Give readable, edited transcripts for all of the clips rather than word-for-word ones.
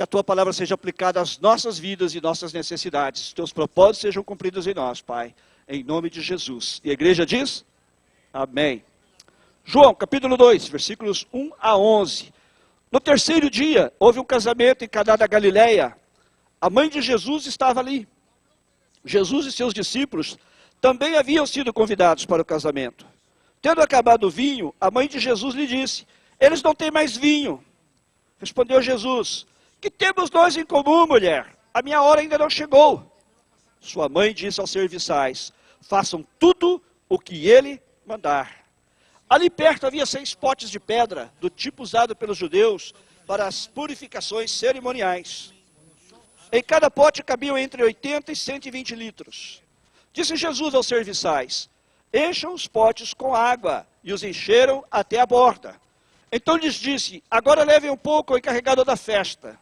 Que a Tua palavra seja aplicada às nossas vidas e nossas necessidades. Os Teus propósitos sejam cumpridos em nós, Pai. Em nome de Jesus. E a igreja diz? Amém. João, capítulo 2, versículos 1 a 11. No terceiro dia, houve um casamento em Caná da Galileia. A mãe de Jesus estava ali. Jesus e seus discípulos também haviam sido convidados para o casamento. Tendo acabado o vinho, a mãe de Jesus lhe disse: eles não têm mais vinho. Respondeu Jesus: que temos nós em comum, mulher? A minha hora ainda não chegou. Sua mãe disse aos serviçais: façam tudo o que ele mandar. Ali perto havia 6 potes de pedra, do tipo usado pelos judeus para as purificações cerimoniais. Em cada pote cabiam entre 80 e 120 litros. Disse Jesus aos serviçais: encham os potes com água, e os encheram até a borda. Então lhes disse: agora levem um pouco ao encarregado da festa.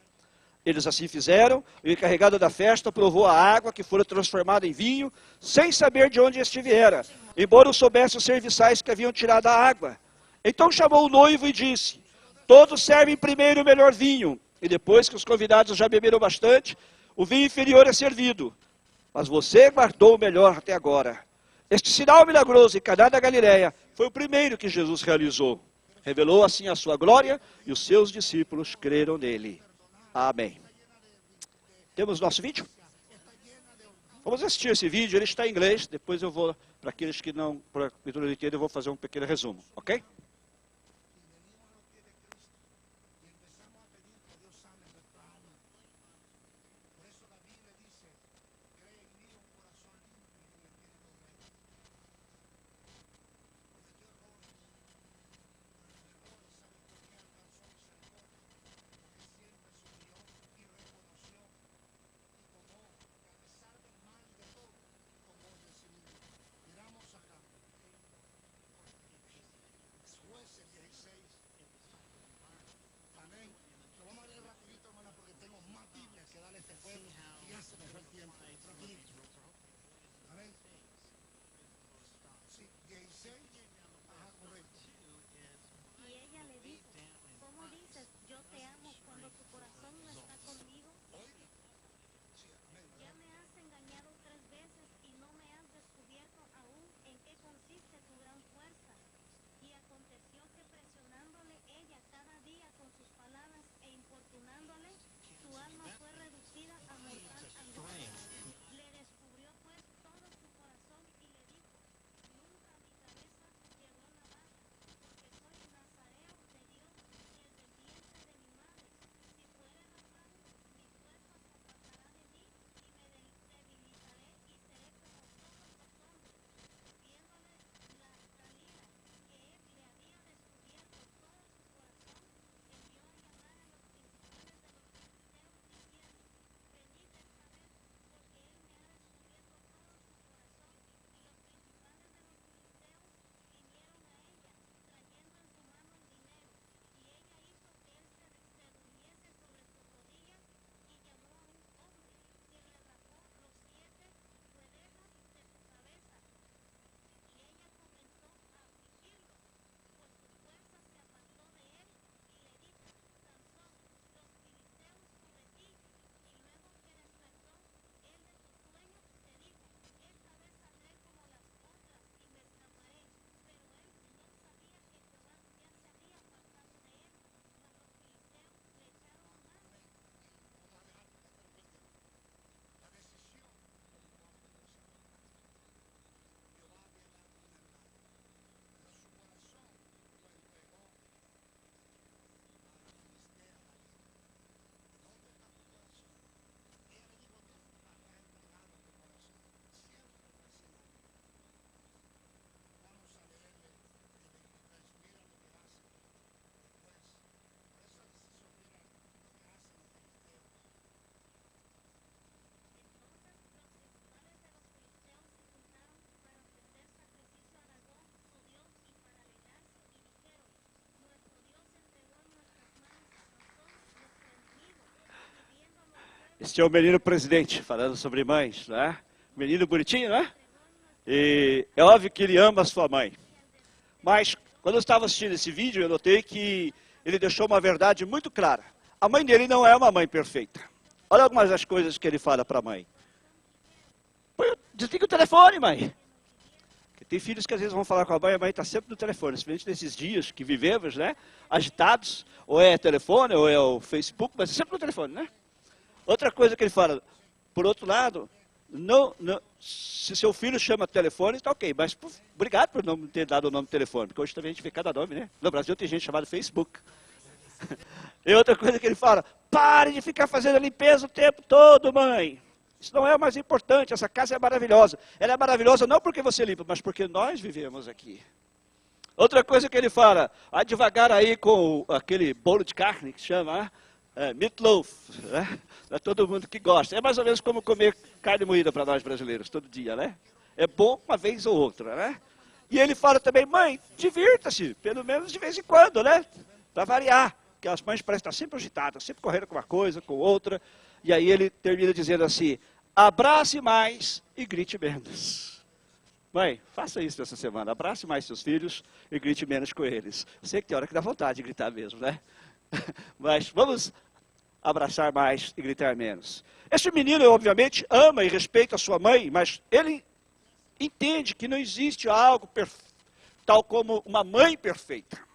Eles assim fizeram, e o encarregado da festa provou a água que fora transformada em vinho, sem saber de onde este viera, embora o soubessem os serviçais que haviam tirado a água. Então chamou o noivo e disse: todos servem primeiro o melhor vinho, e depois que os convidados já beberam bastante, o vinho inferior é servido. Mas você guardou o melhor até agora. Este sinal milagroso em Caná da Galileia foi o primeiro que Jesus realizou. Revelou assim a sua glória, e os seus discípulos creram nele. Amém. Temos nosso vídeo? Vamos assistir esse vídeo, ele está em inglês. Depois eu vou, para aqueles que não entendem, eu vou fazer um pequeno resumo, ok? Y ella le dijo: ¿cómo dices yo te amo cuando tu corazón no está conmigo? Ya me has engañado 3 veces y no me has descubierto aún en qué consiste tu gran fuerza. Y aconteció que presionándole ella cada día con sus palabras e importunándole, su alma fue reducida a mortal angustia. Le descubrió pues todo su corazón y le dijo: nunca a mi cabeza llegó la baja, porque soy nazareo de Dios desde el vientre de mi madre. Si fuere rapado, mi fuerza se apartará de mí y me debilitaré y seré como todos los hombres. Viéndole la Dalila, que él le había descubierto todo su corazón, envió a llamar a los principales de los filisteos, diciendo: venid esta vez, porque él me ha descubierto todo su corazón. Y los principales de los filisteos vinieron a ella, trayendo en su mano el dinero. Y ella hizo que él se durmiese sobre sus rodillas, y llamó a un hombre, quien le rapó los 7 cuernos de su cabeza. Y ella comenzó a afligirlo, pues su fuerza se apartó de él, y le dijo: Sansón, los filisteos sobre ti. Y luego que despertó él de su sueño, le dijo: esta vez saldré como las otras y me escaparé. Pero él no sabía que Jehová ya se había apartado de él, mas los filisteos le echaron mano. Entonces los principales de los filisteos se juntaron para ofrecer sacrificio a Dagón, su dios, y para alegrarse, y dijeron: nuestro Dios entregó en nuestras manos a Sansón, nuestro enemigo. Y viéndolo el pueblo, Este é o menino presidente, falando sobre mães, né? Menino bonitinho, né? E é óbvio que ele ama a sua mãe. Mas, quando eu estava assistindo esse vídeo, eu notei que ele deixou uma verdade muito clara. A mãe dele não é uma mãe perfeita. Olha algumas das coisas que ele fala para a mãe. Desliga o telefone, mãe. Porque tem filhos que às vezes vão falar com a mãe está sempre no telefone. Principalmente nesses dias que vivemos, né? Agitados. Ou é telefone, ou é o Facebook, mas é sempre no telefone, né? Outra coisa que ele fala, por outro lado, se seu filho chama telefone, está ok. Mas obrigado por não ter dado o nome do telefone. Porque hoje também a gente vê cada nome, né? No Brasil tem gente chamada Facebook. E outra coisa que ele fala, pare de ficar fazendo a limpeza o tempo todo, mãe. Isso não é o mais importante, essa casa é maravilhosa. Ela é maravilhosa não porque você limpa, mas porque nós vivemos aqui. Outra coisa que ele fala, vai devagar aí com aquele bolo de carne que chama meatloaf. Né? Não é todo mundo que gosta. É mais ou menos como comer carne moída para nós brasileiros, todo dia, né? É bom uma vez ou outra, né? E ele fala também, mãe, divirta-se, pelo menos de vez em quando, né? Para variar. Porque as mães parecem estar sempre agitadas, sempre correndo com uma coisa, com outra. E aí ele termina dizendo assim, abrace mais e grite menos. Mãe, faça isso essa semana. Abrace mais seus filhos e grite menos com eles. Eu sei que tem hora que dá vontade de gritar mesmo, né? Mas vamos abraçar mais e gritar menos. Esse menino, obviamente, ama e respeita a sua mãe, mas ele entende que não existe algo tal como uma mãe perfeita.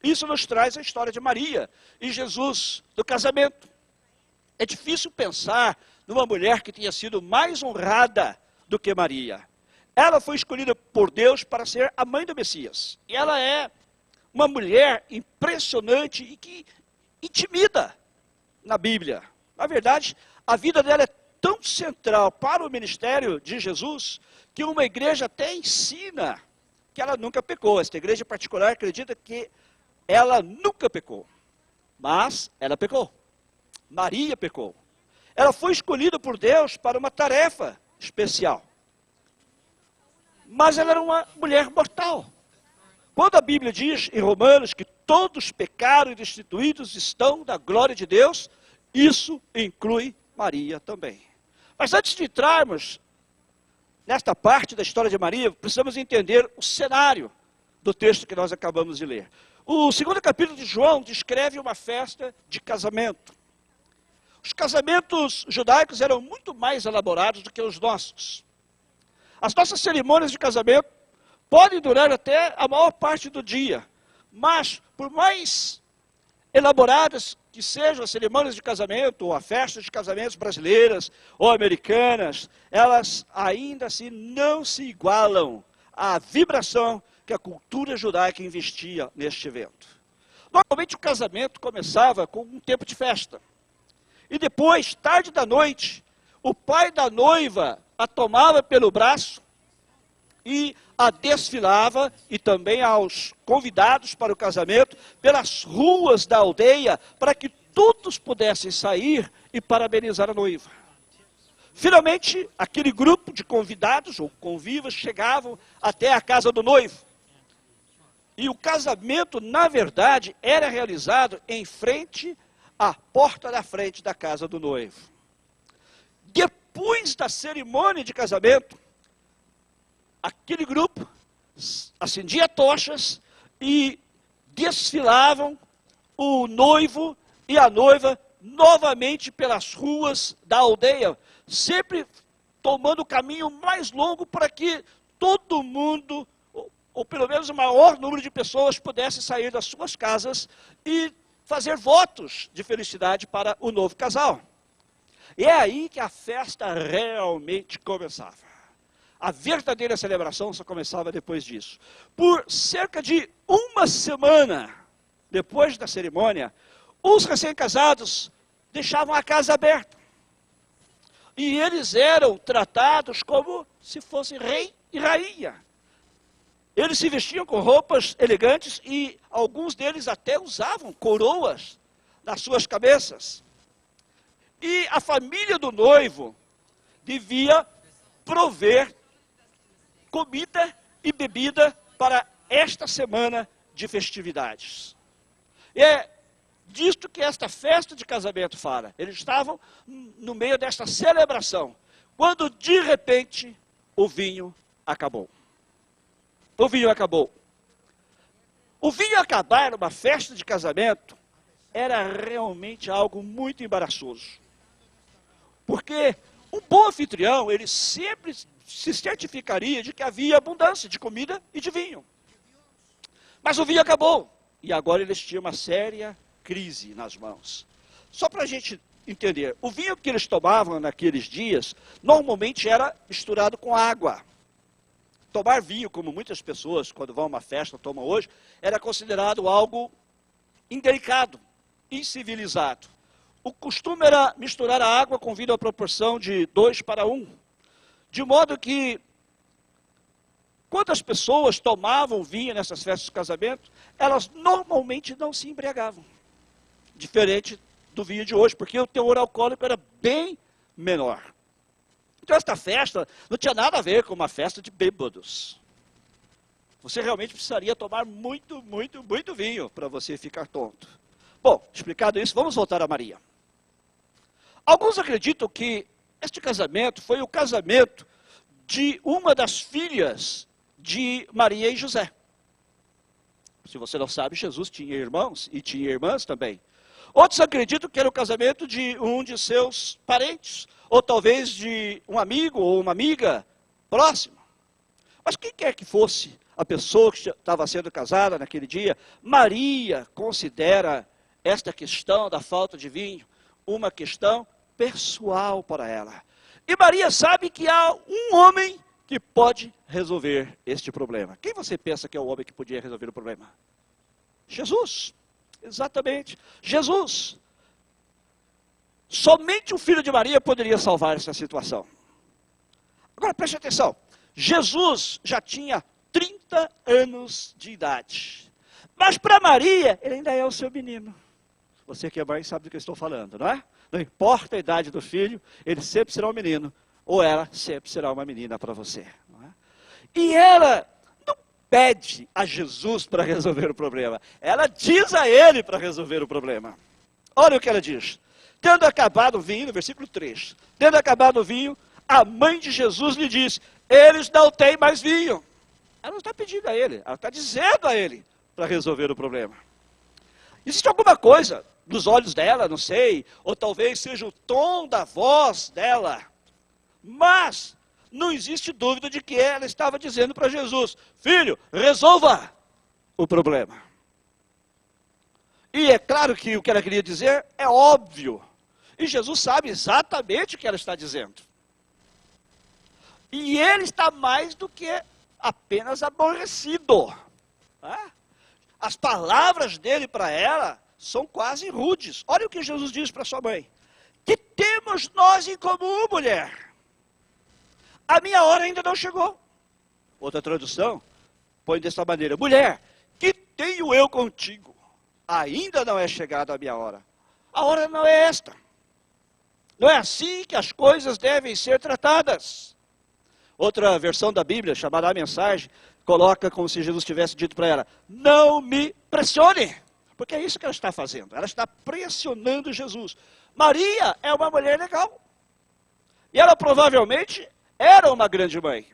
Isso nos traz a história de Maria e Jesus do casamento. É difícil pensar numa mulher que tenha sido mais honrada do que Maria. Ela foi escolhida por Deus para ser a mãe do Messias. E ela é uma mulher impressionante e que intimida na Bíblia. Na verdade, a vida dela é tão central para o ministério de Jesus que uma igreja até ensina que ela nunca pecou. Esta igreja particular acredita que ela nunca pecou, mas ela pecou. Maria pecou. Ela foi escolhida por Deus para uma tarefa especial. Mas ela era uma mulher mortal. Quando a Bíblia diz em Romanos que todos pecaram e destituídos estão da glória de Deus, isso inclui Maria também. Mas antes de entrarmos nesta parte da história de Maria, precisamos entender o cenário do texto que nós acabamos de ler. O segundo capítulo de João descreve uma festa de casamento. Os casamentos judaicos eram muito mais elaborados do que os nossos. As nossas cerimônias de casamento podem durar até a maior parte do dia, mas por mais elaboradas que sejam as cerimônias de casamento, ou as festas de casamentos brasileiras ou americanas, elas ainda assim não se igualam à vibração que a cultura judaica investia neste evento. Normalmente o casamento começava com um tempo de festa. E depois, tarde da noite, o pai da noiva a tomava pelo braço e a desfilava, e também aos convidados para o casamento, pelas ruas da aldeia, para que todos pudessem sair e parabenizar a noiva. Finalmente, aquele grupo de convidados ou convivas chegavam até a casa do noivo. E o casamento, na verdade, era realizado em frente à porta da frente da casa do noivo. Depois da cerimônia de casamento, aquele grupo acendia tochas e desfilavam o noivo e a noiva novamente pelas ruas da aldeia, sempre tomando o caminho mais longo para que todo mundo, ou pelo menos o maior número de pessoas, pudesse sair das suas casas e fazer votos de felicidade para o novo casal. E é aí que a festa realmente começava. A verdadeira celebração só começava depois disso. Por cerca de uma semana depois da cerimônia, os recém-casados deixavam a casa aberta. E eles eram tratados como se fossem rei e rainha. Eles se vestiam com roupas elegantes e alguns deles até usavam coroas nas suas cabeças. E a família do noivo devia prover comida e bebida para esta semana de festividades. E é disto que esta festa de casamento fala. Eles estavam no meio desta celebração, quando de repente o vinho acabou. O vinho acabou. O vinho acabar numa festa de casamento era realmente algo muito embaraçoso. Porque um bom anfitrião, ele sempre se certificaria de que havia abundância de comida e de vinho. Mas o vinho acabou. E agora eles tinham uma séria crise nas mãos. Só para a gente entender, o vinho que eles tomavam naqueles dias, normalmente era misturado com água. Tomar vinho, como muitas pessoas, quando vão a uma festa, tomam hoje, era considerado algo indelicado, incivilizado. O costume era misturar a água com vinho à proporção de 2:1. De modo que, quando as pessoas tomavam vinho nessas festas de casamento, elas normalmente não se embriagavam. Diferente do vinho de hoje, porque o teor alcoólico era bem menor. Então esta festa não tinha nada a ver com uma festa de bêbados. Você realmente precisaria tomar muito, muito, muito vinho para você ficar tonto. Bom, explicado isso, vamos voltar a Maria. Alguns acreditam que este casamento foi o casamento de uma das filhas de Maria e José. Se você não sabe, Jesus tinha irmãos e tinha irmãs também. Outros acreditam que era o casamento de um de seus parentes, ou talvez de um amigo ou uma amiga próxima. Mas quem quer que fosse a pessoa que estava sendo casada naquele dia, Maria considera esta questão da falta de vinho uma questão pessoal para ela. E Maria sabe que há um homem que pode resolver este problema. Quem você pensa que é o homem que podia resolver o problema? Jesus. Exatamente. Jesus. Somente o filho de Maria poderia salvar essa situação. Agora preste atenção. Jesus já tinha 30 anos de idade. Mas para Maria, ele ainda é o seu menino. Você que é mãe sabe do que eu estou falando, não é? Não importa a idade do filho, ele sempre será um menino. Ou ela sempre será uma menina para você. Não é? E ela não pede a Jesus para resolver o problema. Ela diz a ele para resolver o problema. Olha o que ela diz. Tendo acabado o vinho, no versículo 3. Tendo acabado o vinho, a mãe de Jesus lhe disse, eles não têm mais vinho. Ela não está pedindo a ele, ela está dizendo a ele para resolver o problema. Existe alguma coisa nos olhos dela, não sei, ou talvez seja o tom da voz dela, mas não existe dúvida de que ela estava dizendo para Jesus, filho, resolva o problema. E é claro que o que ela queria dizer é óbvio, e Jesus sabe exatamente o que ela está dizendo. E ele está mais do que apenas aborrecido. As palavras dele para ela são quase rudes. Olha o que Jesus diz para sua mãe. Que temos nós em comum, mulher? A minha hora ainda não chegou. Outra tradução põe dessa maneira. Mulher, que tenho eu contigo? Ainda não é chegada a minha hora. A hora não é esta. Não é assim que as coisas devem ser tratadas. Outra versão da Bíblia, chamada A Mensagem, coloca como se Jesus tivesse dito para ela, não me pressione. Porque é isso que ela está fazendo. Ela está pressionando Jesus. Maria é uma mulher legal. E ela provavelmente era uma grande mãe.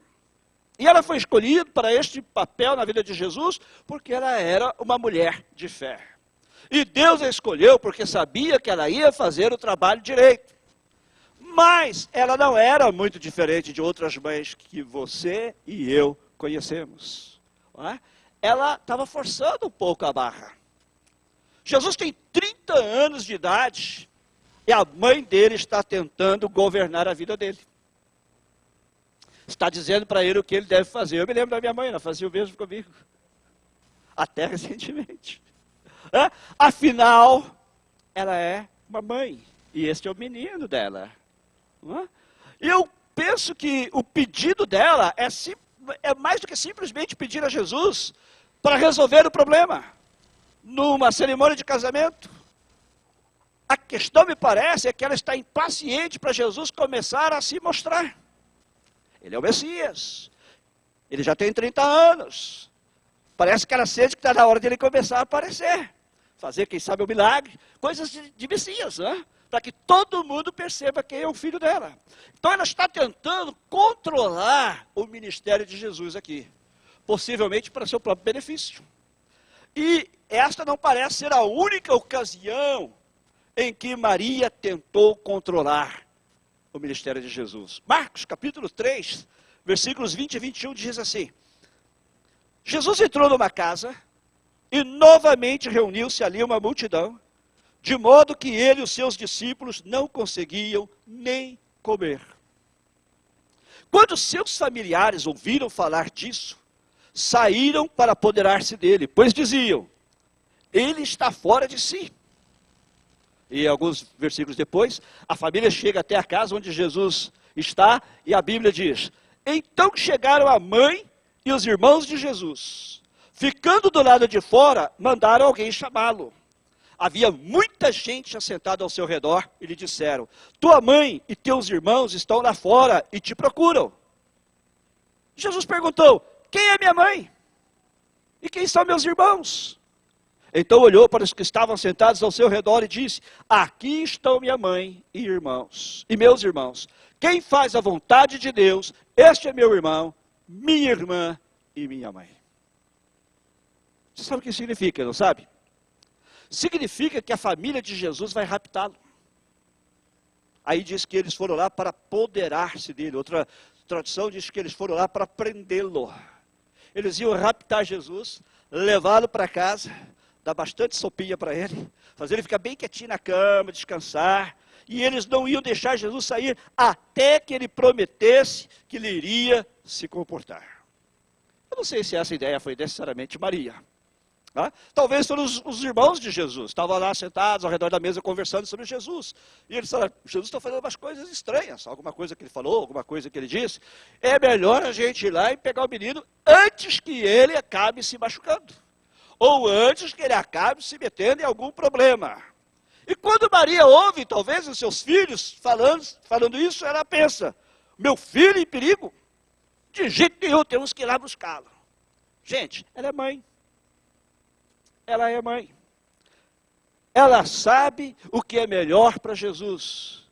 E ela foi escolhida para este papel na vida de Jesus porque ela era uma mulher de fé. E Deus a escolheu porque sabia que ela ia fazer o trabalho direito. Mas ela não era muito diferente de outras mães que você e eu conhecemos. Não é? Ela estava forçando um pouco a barra. Jesus tem 30 anos de idade e a mãe dele está tentando governar a vida dele. Está dizendo para ele o que ele deve fazer. Eu me lembro da minha mãe, ela fazia o mesmo comigo. Até recentemente. Afinal, ela é uma mãe. E este é o menino dela. Eu penso que o pedido dela é mais do que simplesmente pedir a Jesus para resolver o problema. Numa cerimônia de casamento. A questão, me parece, é que ela está impaciente para Jesus começar a se mostrar. Ele é o Messias. Ele já tem 30 anos. Parece que ela sente que está na hora de ele começar a aparecer. Fazer, quem sabe, um milagre. Coisas de Messias, né? Para que todo mundo perceba quem é o filho dela. Então ela está tentando controlar o ministério de Jesus aqui. Possivelmente para seu próprio benefício. E esta não parece ser a única ocasião em que Maria tentou controlar o ministério de Jesus. Marcos, capítulo 3, versículos 20 e 21, diz assim: Jesus entrou numa casa e novamente reuniu-se ali uma multidão, de modo que ele e os seus discípulos não conseguiam nem comer. Quando seus familiares ouviram falar disso, saíram para apoderar-se dele, pois diziam: ele está fora de si. E alguns versículos depois, a família chega até a casa onde Jesus está, e a Bíblia diz: então chegaram a mãe e os irmãos de Jesus. Ficando do lado de fora, mandaram alguém chamá-lo. Havia muita gente assentada ao seu redor e lhe disseram: tua mãe e teus irmãos estão lá fora e te procuram. Jesus perguntou: quem é minha mãe? E quem são meus irmãos? Então olhou para os que estavam sentados ao seu redor e disse: aqui estão minha mãe e irmãos, e meus irmãos. Quem faz a vontade de Deus, este é meu irmão, minha irmã e minha mãe. Você sabe o que significa, não sabe? Significa que a família de Jesus vai raptá-lo. Aí diz que eles foram lá para apoderar-se dele. Outra tradução diz que eles foram lá para prendê-lo. Eles iam raptar Jesus, levá-lo para casa, dar bastante sopinha para ele, fazer ele ficar bem quietinho na cama, descansar. E eles não iam deixar Jesus sair até que ele prometesse que ele iria se comportar. Eu não sei se essa ideia foi necessariamente Maria. Talvez foram os irmãos de Jesus, estavam lá sentados ao redor da mesa conversando sobre Jesus. E eles falaram: Jesus está fazendo umas coisas estranhas, alguma coisa que ele falou, alguma coisa que ele disse. É melhor a gente ir lá e pegar o menino antes que ele acabe se machucando. Ou antes que ele acabe se metendo em algum problema. E quando Maria ouve, talvez, os seus filhos falando isso, ela pensa: meu filho em perigo? De jeito nenhum, temos que ir lá buscá-lo. Gente, ela é mãe. Ela é mãe. Ela sabe o que é melhor para Jesus,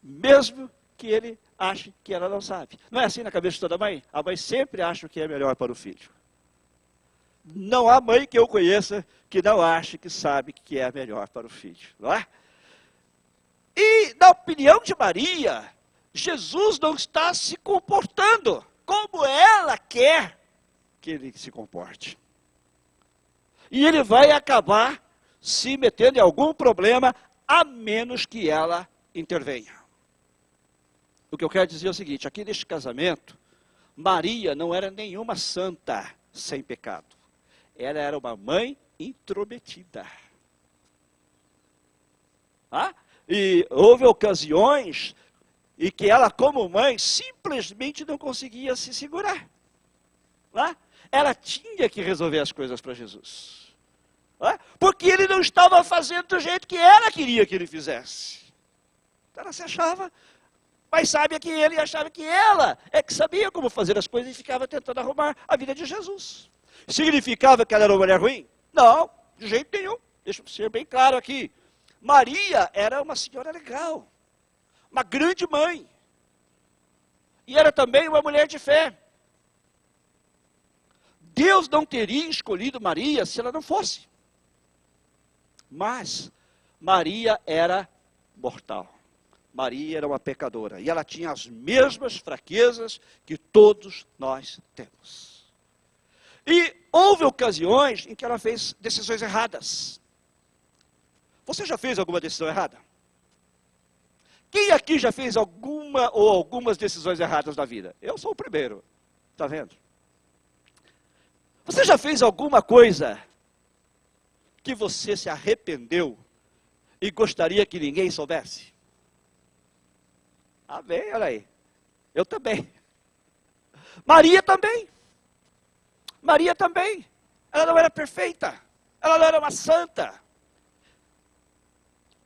mesmo que ele ache que ela não sabe. Não é assim na cabeça de toda mãe? A mãe sempre acha o que é melhor para o filho. Não há mãe que eu conheça que não ache que sabe que é melhor para o filho, não é? E na opinião de Maria, Jesus não está se comportando como ela quer que ele se comporte. E ele vai acabar se metendo em algum problema, a menos que ela intervenha. O que eu quero dizer é o seguinte: aqui neste casamento, Maria não era nenhuma santa sem pecado. Ela era uma mãe intrometida. E houve ocasiões em que ela, como mãe, simplesmente não conseguia se segurar. Ela tinha que resolver as coisas para Jesus. Porque ele não estava fazendo do jeito que ela queria que ele fizesse. Então ela se achava mais sábia que ele e achava que ela é que sabia como fazer as coisas e ficava tentando arrumar a vida de Jesus. Significava que ela era uma mulher ruim? Não, de jeito nenhum. Deixa eu ser bem claro aqui. Maria era uma senhora legal, uma grande mãe. E era também uma mulher de fé. Deus não teria escolhido Maria se ela não fosse. Mas Maria era mortal. Maria era uma pecadora. E ela tinha as mesmas fraquezas que todos nós temos. E houve ocasiões em que ela fez decisões erradas. Você já fez alguma decisão errada? Quem aqui já fez alguma ou algumas decisões erradas na vida? Eu sou o primeiro. Está vendo? Você já fez alguma coisa que você se arrependeu e gostaria que ninguém soubesse? Amém, olha aí. Eu também. Maria também. Maria também. Ela não era perfeita. Ela não era uma santa.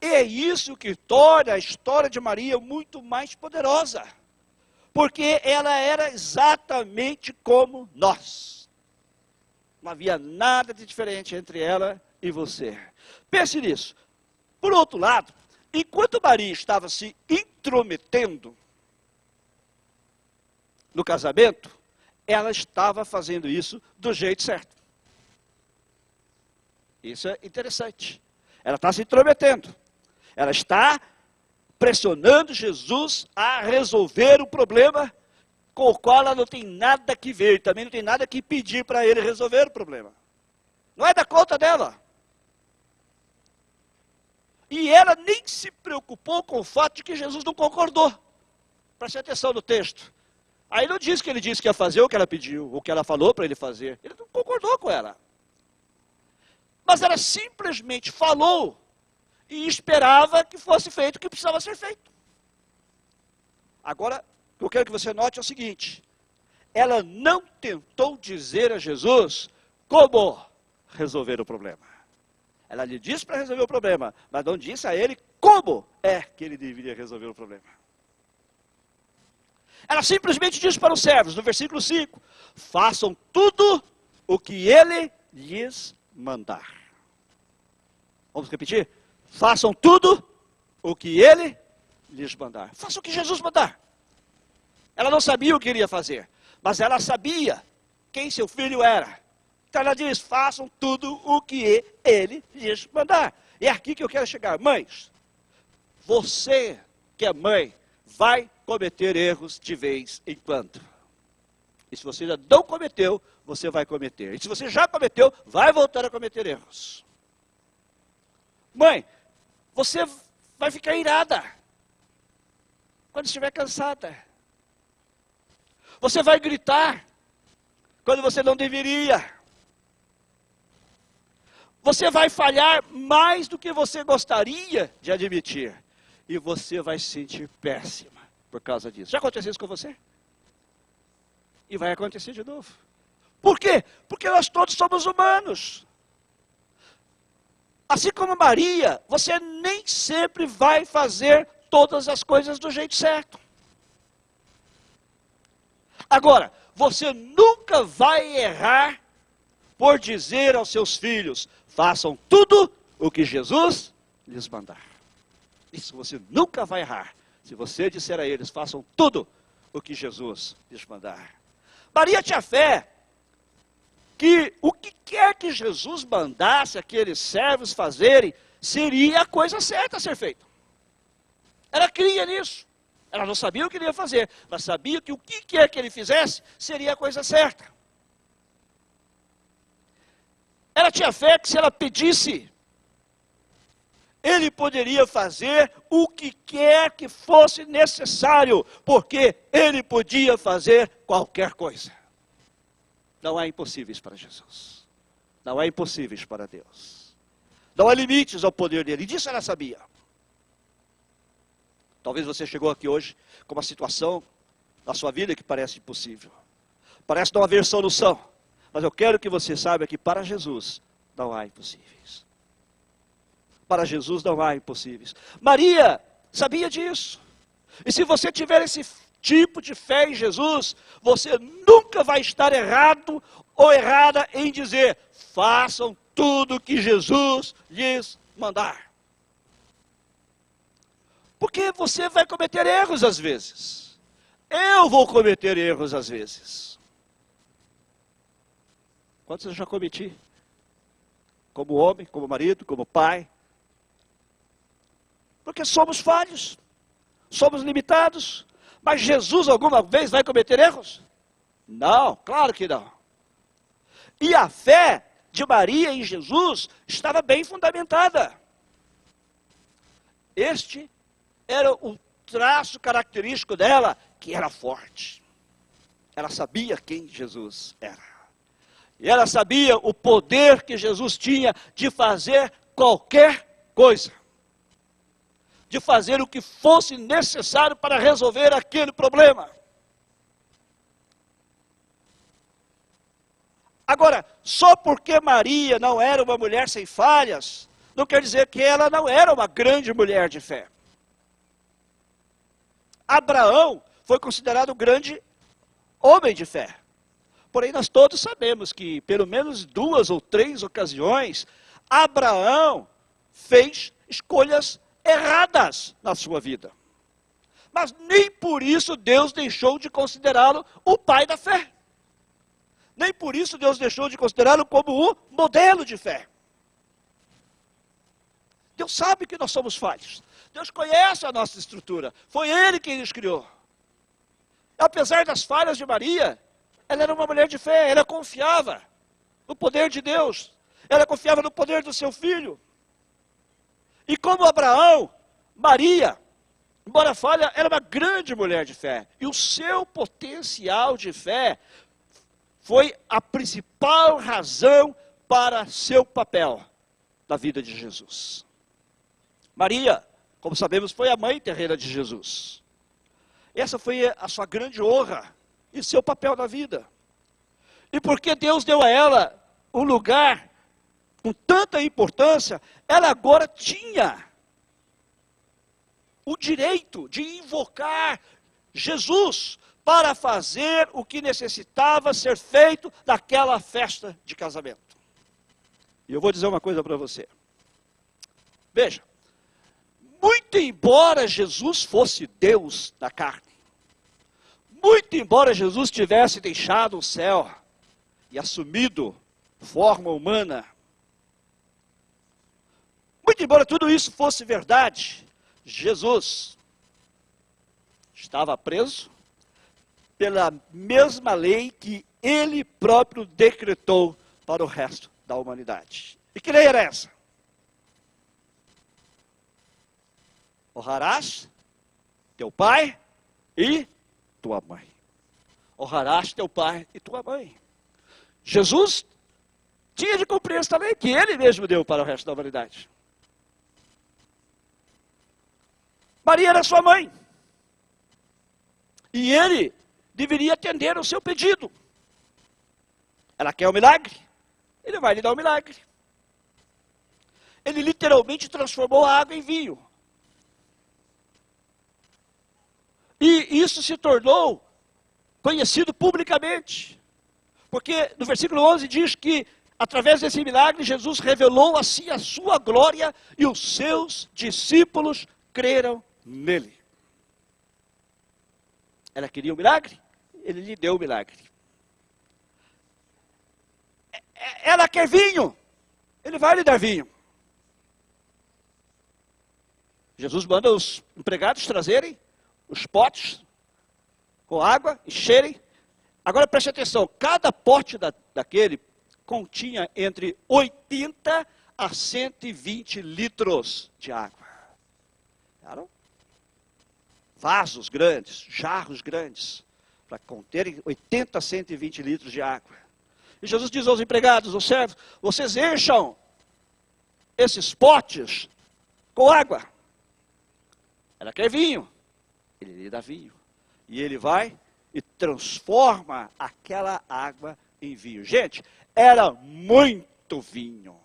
E é isso que torna a história de Maria muito mais poderosa. Porque ela era exatamente como nós. Não havia nada de diferente entre ela e você. Pense nisso. Por outro lado, enquanto Maria estava se intrometendo no casamento, ela estava fazendo isso do jeito certo. Isso é interessante. Ela está se intrometendo. Ela está pressionando Jesus a resolver o problema com o qual ela não tem nada que ver. Também não tem nada que pedir para ele resolver o problema. Não é da conta dela. E ela nem se preocupou com o fato de que Jesus não concordou. Preste atenção no texto. Aí não diz que ele disse que ia fazer o que ela pediu, o que ela falou para ele fazer. Ele não concordou com ela. Mas ela simplesmente falou e esperava que fosse feito o que precisava ser feito. Agora, o que eu quero que você note é o seguinte. Ela não tentou dizer a Jesus como resolver o problema. Ela lhe disse para resolver o problema, mas não disse a ele como é que ele deveria resolver o problema. Ela simplesmente disse para os servos, no versículo 5, façam tudo o que ele lhes mandar. Vamos repetir? Façam tudo o que ele lhes mandar. Façam o que Jesus mandar. Ela não sabia o que iria fazer, mas ela sabia quem seu filho era. Então ela diz, façam tudo o que ele lhes mandar. E é aqui que eu quero chegar. Mães, você que é mãe, vai cometer erros de vez em quando. E se você ainda não cometeu, você vai cometer. E se você já cometeu, vai voltar a cometer erros. Mãe, você vai ficar irada quando estiver cansada. Você vai gritar quando você não deveria. Você vai falhar mais do que você gostaria de admitir. E você vai se sentir péssima por causa disso. Já aconteceu isso com você? E vai acontecer de novo. Por quê? Porque nós todos somos humanos. Assim como Maria, você nem sempre vai fazer todas as coisas do jeito certo. Agora, você nunca vai errar por dizer aos seus filhos, façam tudo o que Jesus lhes mandar. Isso você nunca vai errar, se você disser a eles, façam tudo o que Jesus lhes mandar. Maria tinha fé que o que quer que Jesus mandasse aqueles servos fazerem, seria a coisa certa a ser feita. Ela cria nisso. Ela não sabia o que ele ia fazer, mas sabia que o que quer que ele fizesse, seria a coisa certa. Ela tinha fé que se ela pedisse, ele poderia fazer o que quer que fosse necessário, porque ele podia fazer qualquer coisa. Não há impossíveis para Jesus. Não há impossíveis para Deus. Não há limites ao poder dele. E disso ela sabia. Talvez você chegou aqui hoje com uma situação na sua vida que parece impossível. Parece não haver solução. Mas eu quero que você saiba que para Jesus não há impossíveis. Para Jesus não há impossíveis. Maria sabia disso. E se você tiver esse tipo de fé em Jesus, você nunca vai estar errado ou errada em dizer, façam tudo que Jesus lhes mandar. Porque você vai cometer erros às vezes. Eu vou cometer erros às vezes. Quantos eu já cometi? Como homem, como marido, como pai. Porque somos falhos. Somos limitados. Mas Jesus alguma vez vai cometer erros? Não, claro que não. E a fé de Maria em Jesus estava bem fundamentada. Este era o traço característico dela, que era forte. Ela sabia quem Jesus era. E ela sabia o poder que Jesus tinha de fazer qualquer coisa. De fazer o que fosse necessário para resolver aquele problema. Agora, só porque Maria não era uma mulher sem falhas, não quer dizer que ela não era uma grande mulher de fé. Abraão foi considerado um grande homem de fé. Porém, nós todos sabemos que, pelo menos 2 ou 3 ocasiões, Abraão fez escolhas erradas na sua vida. Mas nem por isso Deus deixou de considerá-lo o pai da fé. Nem por isso Deus deixou de considerá-lo como o modelo de fé. Deus sabe que nós somos falhos. Deus conhece a nossa estrutura. Foi Ele quem nos criou. Apesar das falhas de Maria, ela era uma mulher de fé, ela confiava no poder de Deus. Ela confiava no poder do seu filho. E como Abraão, Maria, embora falha, era uma grande mulher de fé. E o seu potencial de fé foi a principal razão para seu papel na vida de Jesus. Maria, como sabemos, foi a mãe terrena de Jesus. Essa foi a sua grande honra e seu papel na vida. E porque Deus deu a ela um lugar com tanta importância, ela agora tinha o direito de invocar Jesus para fazer o que necessitava ser feito naquela festa de casamento. E eu vou dizer uma coisa para você. Veja, muito embora Jesus fosse Deus na carne, muito embora Jesus tivesse deixado o céu e assumido forma humana, muito embora tudo isso fosse verdade, Jesus estava preso pela mesma lei que ele próprio decretou para o resto da humanidade. E que lei era essa? Honrarás teu pai e tua mãe. Honrarás teu pai e tua mãe. Jesus tinha de cumprir esta lei que ele mesmo deu para o resto da humanidade. Maria era sua mãe. E ele deveria atender o seu pedido. Ela quer um milagre? Ele vai lhe dar um milagre. Ele literalmente transformou a água em vinho. E isso se tornou conhecido publicamente. Porque no versículo 11 diz que, através desse milagre, Jesus revelou assim a sua glória e os seus discípulos creram nele. Ela queria um milagre? Ele lhe deu o milagre. Ela quer vinho? Ele vai lhe dar vinho. Jesus manda os empregados trazerem os potes com água, encherem. Agora preste atenção, cada pote daquele continha entre 80 a 120 litros de água. Claro? Vasos grandes, jarros grandes, para conterem 80 a 120 litros de água. E Jesus diz aos empregados, aos servos, vocês encham esses potes com água. Ela quer vinho, ele lhe dá vinho. E ele vai e transforma aquela água em vinho. Gente, era muito vinho.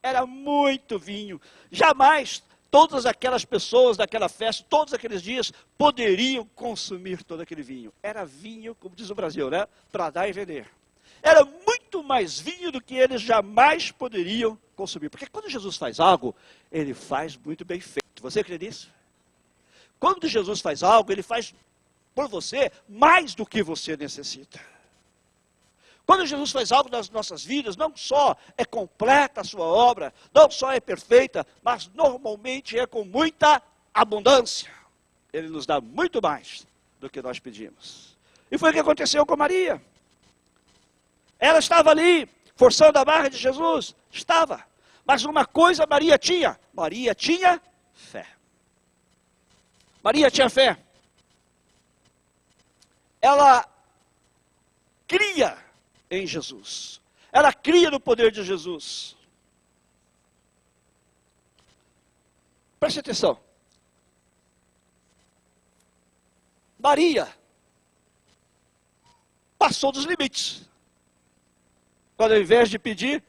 Era muito vinho. Jamais todas aquelas pessoas daquela festa, todos aqueles dias, poderiam consumir todo aquele vinho. Era vinho, como diz o Brasil, né? Para dar e vender. Era muito mais vinho do que eles jamais poderiam consumir. Porque quando Jesus faz algo, ele faz muito bem feito. Você crê nisso? Quando Jesus faz algo, ele faz por você mais do que você necessita. Quando Jesus faz algo nas nossas vidas, não só é completa a sua obra, não só é perfeita, mas normalmente é com muita abundância. Ele nos dá muito mais do que nós pedimos. E foi o que aconteceu com Maria. Ela estava ali, forçando a barra de Jesus. Estava. Mas uma coisa Maria tinha fé. Maria tinha fé. Ela cria em Jesus. Ela cria no poder de Jesus. Preste atenção. Maria passou dos limites. Quando ao invés de pedir,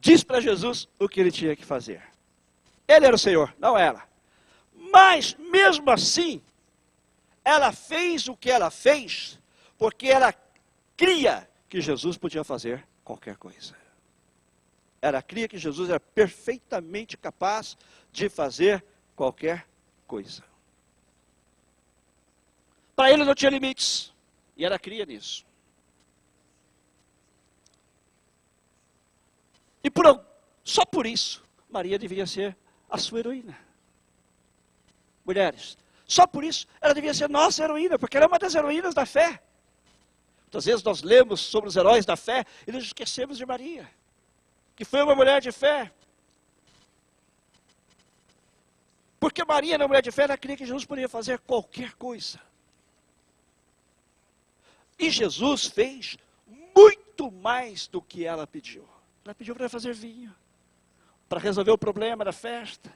diz para Jesus o que ele tinha que fazer. Ele era o Senhor, não ela. Mas, mesmo assim, ela fez o que ela fez, porque ela cria que Jesus podia fazer qualquer coisa. Ela cria que Jesus era perfeitamente capaz de fazer qualquer coisa. Para ele não tinha limites, e ela cria nisso. E só por isso, Maria deveria ser a sua heroína. Mulheres, só por isso ela devia ser nossa heroína, porque ela é uma das heroínas da fé. Muitas vezes nós lemos sobre os heróis da fé e nos esquecemos de Maria, que foi uma mulher de fé. Porque Maria, na mulher de fé, ela cria que Jesus poderia fazer qualquer coisa. E Jesus fez muito mais do que ela pediu. Ela pediu para fazer vinho, para resolver o problema da festa.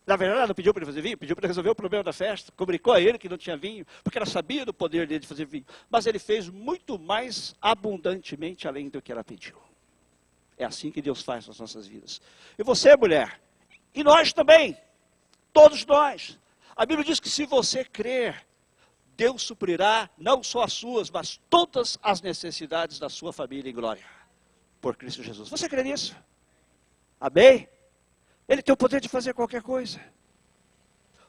Na verdade, ela não pediu para ele fazer vinho, pediu para resolver o problema da festa. Comunicou a ele que não tinha vinho, porque ela sabia do poder dele de fazer vinho. Mas ele fez muito mais abundantemente além do que ela pediu. É assim que Deus faz nas nossas vidas. E você, mulher, e nós também, todos nós. A Bíblia diz que se você crer, Deus suprirá não só as suas, mas todas as necessidades da sua família em glória. Por Cristo Jesus. Você crê nisso? Amém? Ele tem o poder de fazer qualquer coisa.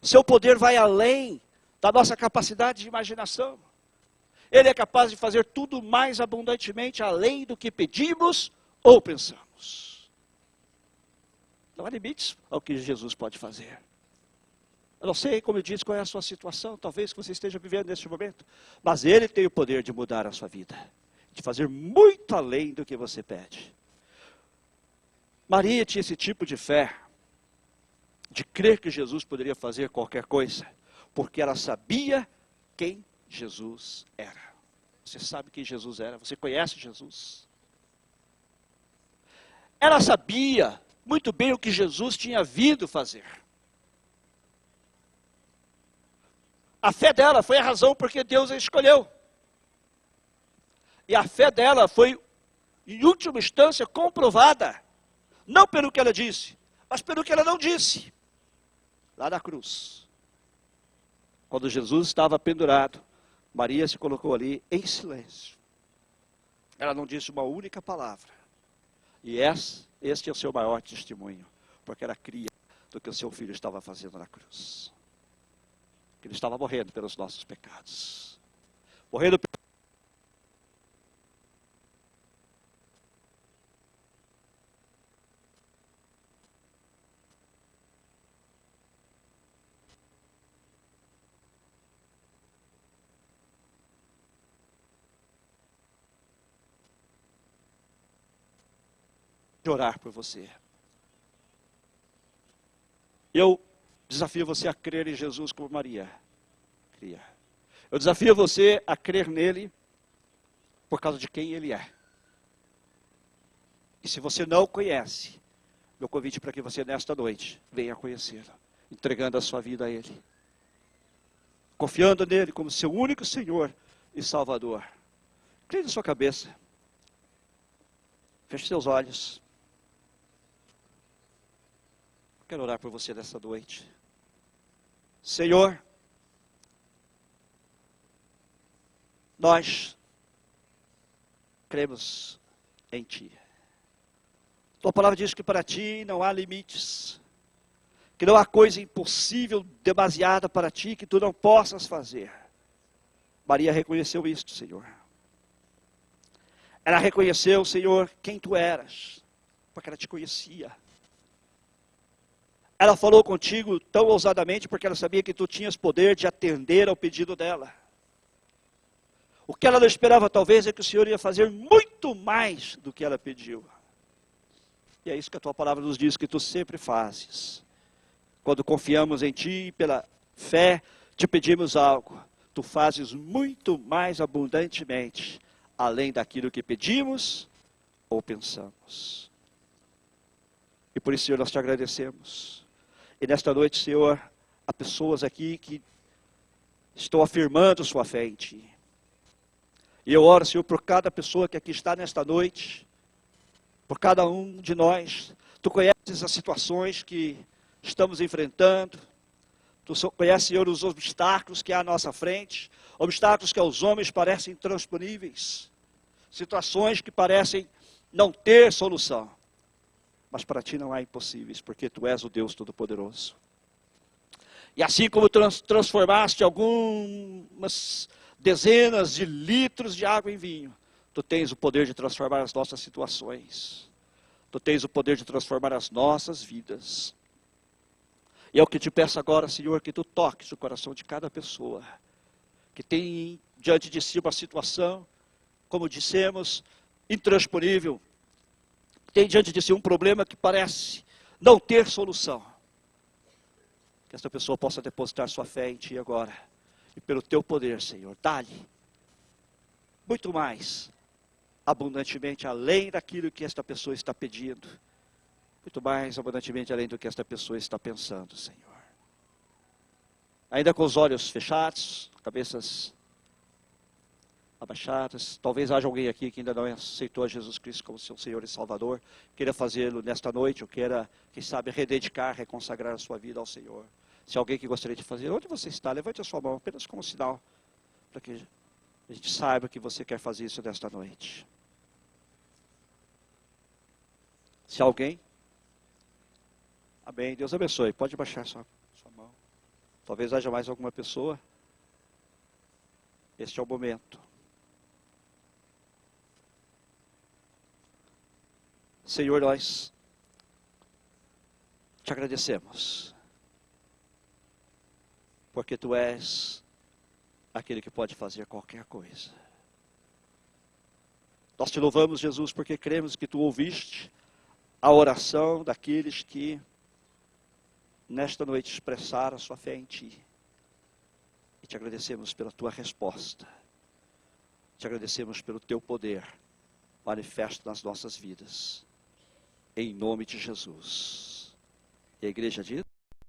O seu poder vai além da nossa capacidade de imaginação. Ele é capaz de fazer tudo mais abundantemente além do que pedimos ou pensamos. Não há limites ao que Jesus pode fazer. Eu não sei, como eu disse, qual é a sua situação, talvez que você esteja vivendo neste momento, mas Ele tem o poder de mudar a sua vida, de fazer muito além do que você pede. Maria tinha esse tipo de fé, de crer que Jesus poderia fazer qualquer coisa, porque ela sabia quem Jesus era. Você sabe quem Jesus era, você conhece Jesus. Ela sabia muito bem o que Jesus tinha vindo fazer. A fé dela foi a razão porque Deus a escolheu. E a fé dela foi, em última instância, comprovada. Não pelo que ela disse, mas pelo que ela não disse. Lá na cruz. Quando Jesus estava pendurado, Maria se colocou ali em silêncio. Ela não disse uma única palavra. E este é o seu maior testemunho. Porque ela cria do que o seu filho estava fazendo na cruz. Que ele estava morrendo pelos nossos pecados. Morrendo de orar por você. Eu desafio você a crer em Jesus como Maria cria. Eu desafio você a crer nele por causa de quem ele é. E se você não conhece, meu convite para que você nesta noite venha conhecê-lo, entregando a sua vida a ele. Confiando nele como seu único Senhor e Salvador. Creia na sua cabeça. Feche seus olhos. Quero orar por você nessa noite. Senhor, nós cremos em Ti. Tua palavra diz que para Ti não há limites, que não há coisa impossível, demasiada para Ti, que Tu não possas fazer. Maria reconheceu isto, Senhor. Ela reconheceu, Senhor, quem Tu eras, porque ela Te conhecia. Ela falou contigo tão ousadamente porque ela sabia que tu tinhas poder de atender ao pedido dela. O que ela não esperava talvez é que o Senhor ia fazer muito mais do que ela pediu. E é isso que a tua palavra nos diz que tu sempre fazes. Quando confiamos em ti e pela fé te pedimos algo, tu fazes muito mais abundantemente, além daquilo que pedimos ou pensamos. E por isso, Senhor, nós te agradecemos. E nesta noite, Senhor, há pessoas aqui que estão afirmando sua fé em Ti. E eu oro, Senhor, por cada pessoa que aqui está nesta noite, por cada um de nós. Tu conheces as situações que estamos enfrentando. Tu conheces, Senhor, os obstáculos que há à nossa frente, obstáculos que aos homens parecem intransponíveis, situações que parecem não ter solução. Mas para Ti não há impossíveis, porque Tu és o Deus Todo-Poderoso. E assim como transformaste algumas dezenas de litros de água em vinho, Tu tens o poder de transformar as nossas situações. Tu tens o poder de transformar as nossas vidas. E é o que te peço agora, Senhor, que tu toques o coração de cada pessoa que tem diante de si uma situação, como dissemos, intransponível, tem diante de si um problema que parece não ter solução. Que esta pessoa possa depositar sua fé em Ti agora. E pelo Teu poder, Senhor, dá-lhe muito mais, abundantemente, além daquilo que esta pessoa está pedindo. Muito mais abundantemente, além do que esta pessoa está pensando, Senhor. Ainda com os olhos fechados, cabeças abaixadas. Talvez haja alguém aqui que ainda não aceitou a Jesus Cristo como seu Senhor e Salvador. Queira fazê-lo nesta noite, ou queira, quem sabe, rededicar, reconsagrar a sua vida ao Senhor. Se alguém que gostaria de fazer, onde você está? Levante a sua mão, apenas como sinal, para que a gente saiba que você quer fazer isso nesta noite. Se alguém, amém, Deus abençoe. Pode baixar sua mão. Talvez haja mais alguma pessoa. Este é o momento. Senhor, nós te agradecemos, porque Tu és aquele que pode fazer qualquer coisa. Nós te louvamos, Jesus, porque cremos que Tu ouviste a oração daqueles que nesta noite expressaram a sua fé em Ti. E te agradecemos pela Tua resposta. Te agradecemos pelo Teu poder manifesto nas nossas vidas. Em nome de Jesus. E a igreja diz?